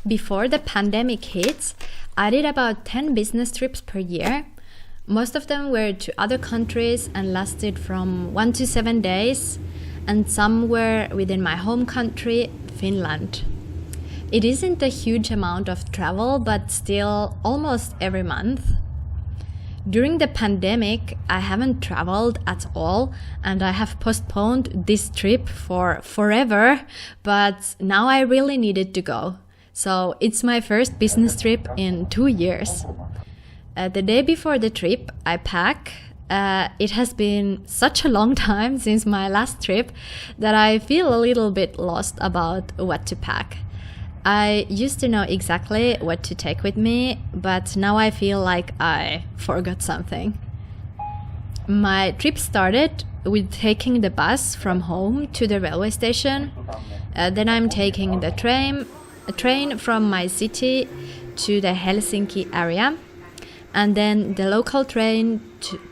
Before the pandemic hit, I did about 10 business trips per year. Most of them were to other countries and lasted from 1 to 7 days, and some were within my home country, Finland. It isn't a huge amount of travel, but still almost every month. During the pandemic, I haven't traveled at all, and I have postponed this trip for forever, but now I really needed to go. So it's my first business trip in 2 years. The day before the trip, I pack. It has been such a long time since my last trip that I feel a little bit lost about what to pack. I used to know exactly what to take with me, but now I feel like I forgot something. My trip started with taking the bus from home to the railway station. Then I'm taking the train from my city to the Helsinki area, and then the local train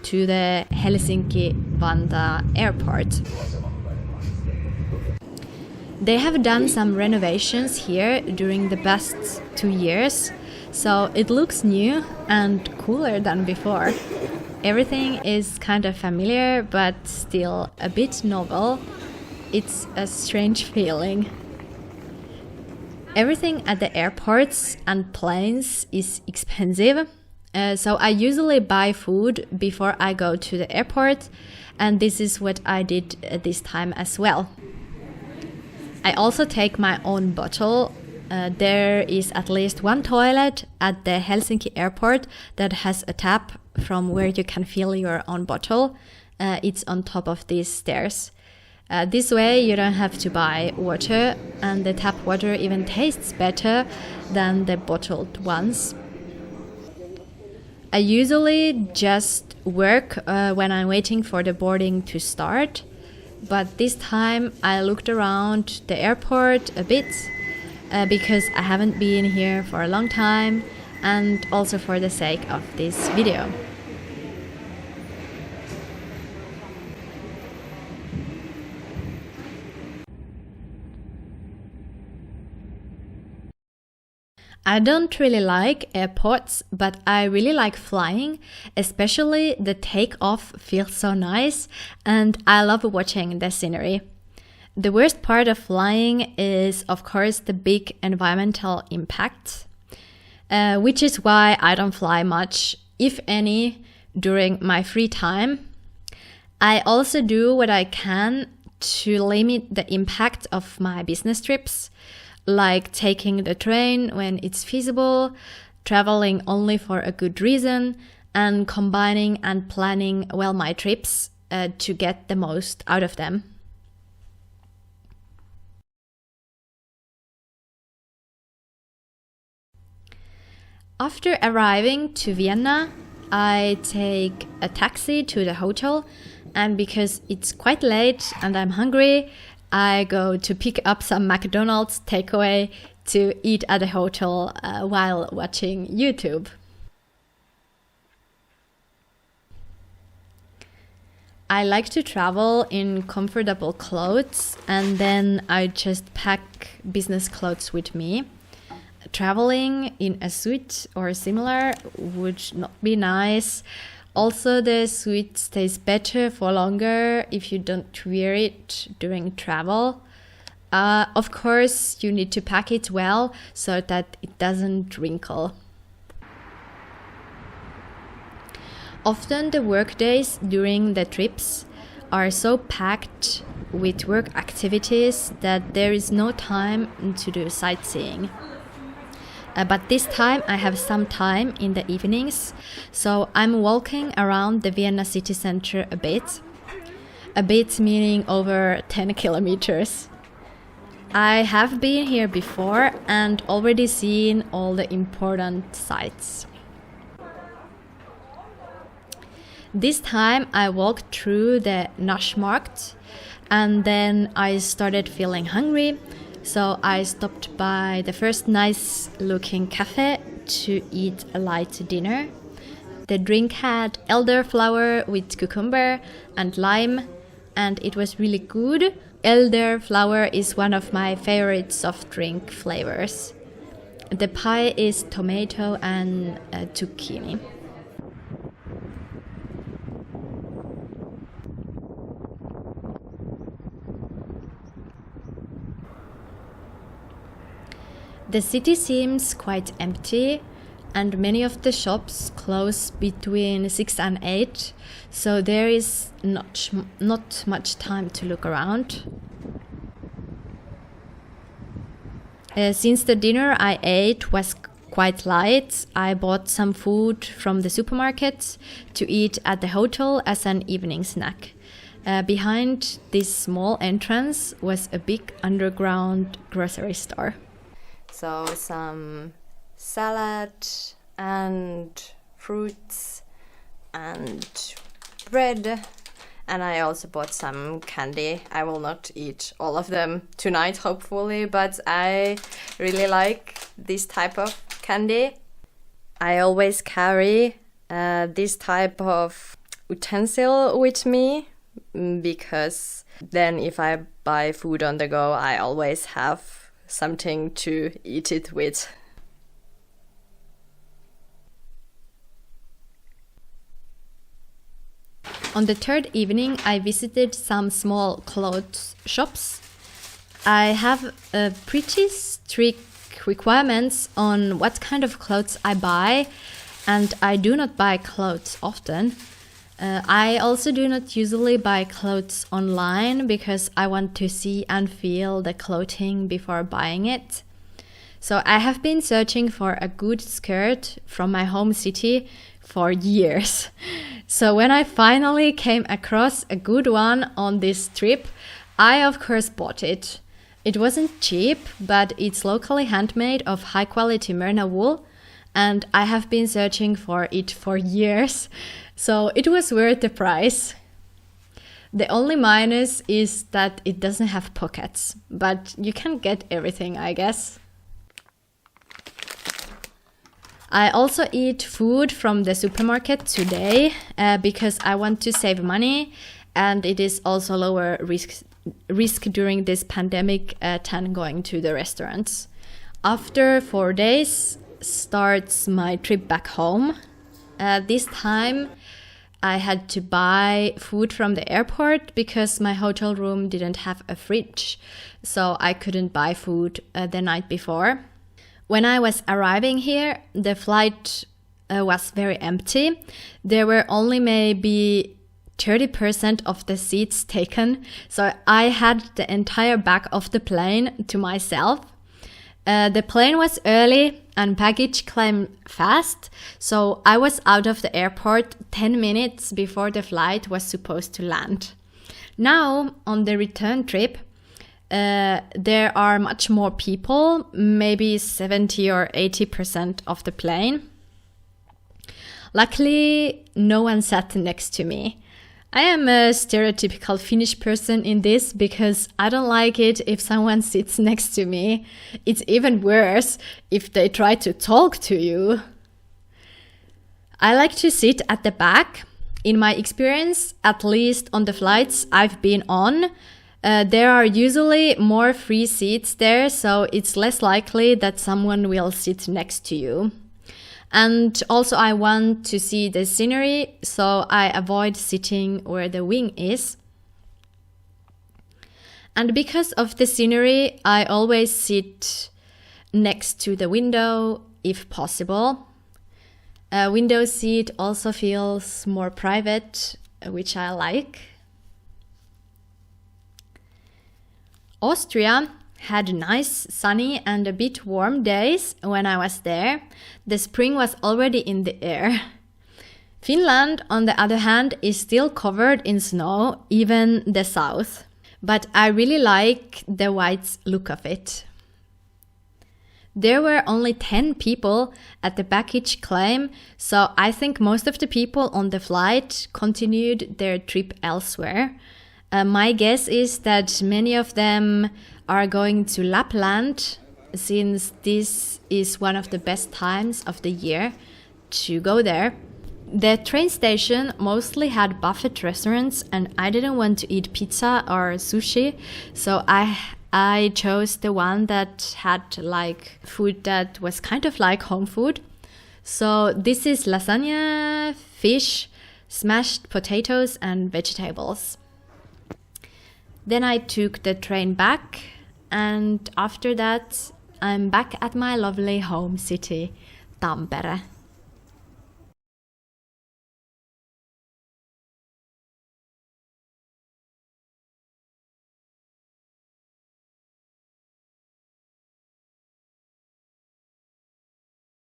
to the Helsinki-Vantaa airport. They have done some renovations here during the past 2 years, so it looks new and cooler than before. Everything is kind of familiar, but still a bit novel. It's a strange feeling. Everything at the airports and planes is expensive, so I usually buy food before I go to the airport, and this is what I did this time as well. I also take my own bottle. There is at least one toilet at the Helsinki airport that has a tap from where you can fill your own bottle. It's on top of these stairs. This way you don't have to buy water, and the tap water even tastes better than the bottled ones. I usually just work when I'm waiting for the boarding to start. But this time I looked around the airport a bit because I haven't been here for a long time, and also for the sake of this video. I don't really like airports, but I really like flying, especially the takeoff feels so nice, and I love watching the scenery. The worst part of flying is, of course, the big environmental impact, which is why I don't fly much, if any, during my free time. I also do what I can to limit the impact of my business trips, like taking the train when it's feasible, traveling only for a good reason, and combining and planning well my trips to get the most out of them. After arriving to Vienna, I take a taxi to the hotel, and because it's quite late and I'm hungry, I go to pick up some McDonald's takeaway to eat at the hotel while watching YouTube. I like to travel in comfortable clothes, and then I just pack business clothes with me. Traveling in a suit or similar would not be nice. Also, the suit stays better for longer if you don't wear it during travel. Of course, you need to pack it well so that it doesn't wrinkle. Often the work days during the trips are so packed with work activities that there is no time to do sightseeing. But this time I have some time in the evenings, so I'm walking around the Vienna city center a bit meaning over 10 kilometers. I have been here before and already seen all the important sites. This time I walked through the Naschmarkt, and then I started feeling hungry. So I stopped by the first nice looking cafe to eat a light dinner. The drink had elderflower with cucumber and lime, and it was really good. Elderflower is one of my favorite soft drink flavors. The pie is tomato and zucchini. The city seems quite empty, and many of the shops close between 6 and 8, so there is not much time to look around. Since the dinner I ate was quite light, I bought some food from the supermarket to eat at the hotel as an evening snack. Behind this small entrance was a big underground grocery store. So some salad and fruits and bread, and I also bought some candy. I will not eat all of them tonight, hopefully, but I really like this type of candy. I always carry this type of utensil with me because then if I buy food on the go, I always have something to eat it with. On the third evening, I visited some small clothes shops. I have pretty strict requirements on what kind of clothes I buy, and I do not buy clothes often. I also do not usually buy clothes online because I want to see and feel the clothing before buying it. So I have been searching for a good skirt from my home city for years. So when I finally came across a good one on this trip, I of course bought it. It wasn't cheap, but it's locally handmade of high quality merino wool, and I have been searching for it for years. So it was worth the price. The only minus is that it doesn't have pockets, but you can get everything, I guess. I also eat food from the supermarket today because I want to save money, and it is also lower risk during this pandemic than going to the restaurants. After 4 days starts my trip back home. This time I had to buy food from the airport because my hotel room didn't have a fridge, so I couldn't buy food the night before. When I was arriving here, the flight was very empty. There were only maybe 30% of the seats taken, so I had the entire back of the plane to myself. The plane was early and baggage came fast, so I was out of the airport 10 minutes before the flight was supposed to land. Now, on the return trip, there are much more people, maybe 70 or 80% of the plane. Luckily, no one sat next to me. I am a stereotypical Finnish person in this because I don't like it if someone sits next to me. It's even worse if they try to talk to you. I like to sit at the back. In my experience, at least on the flights I've been on, there are usually more free seats there, so it's less likely that someone will sit next to you. And also I want to see the scenery, so I avoid sitting where the wing is. And because of the scenery, I always sit next to the window if possible. A window seat also feels more private, which I like. Austria had nice, sunny and a bit warm days when I was there. The spring was already in the air. Finland, on the other hand, is still covered in snow, even the south. But I really like the white look of it. There were only 10 people at the baggage claim, so I think most of the people on the flight continued their trip elsewhere. My guess is that many of them are going to Lapland, since this is one of the best times of the year to go there. The train station mostly had buffet restaurants, and I didn't want to eat pizza or sushi, so I I chose the one that had like food that was kind of like home food. So this is lasagna, fish, smashed potatoes and vegetables. Then I took the train back, and after that I'm back at my lovely home city, Tampere.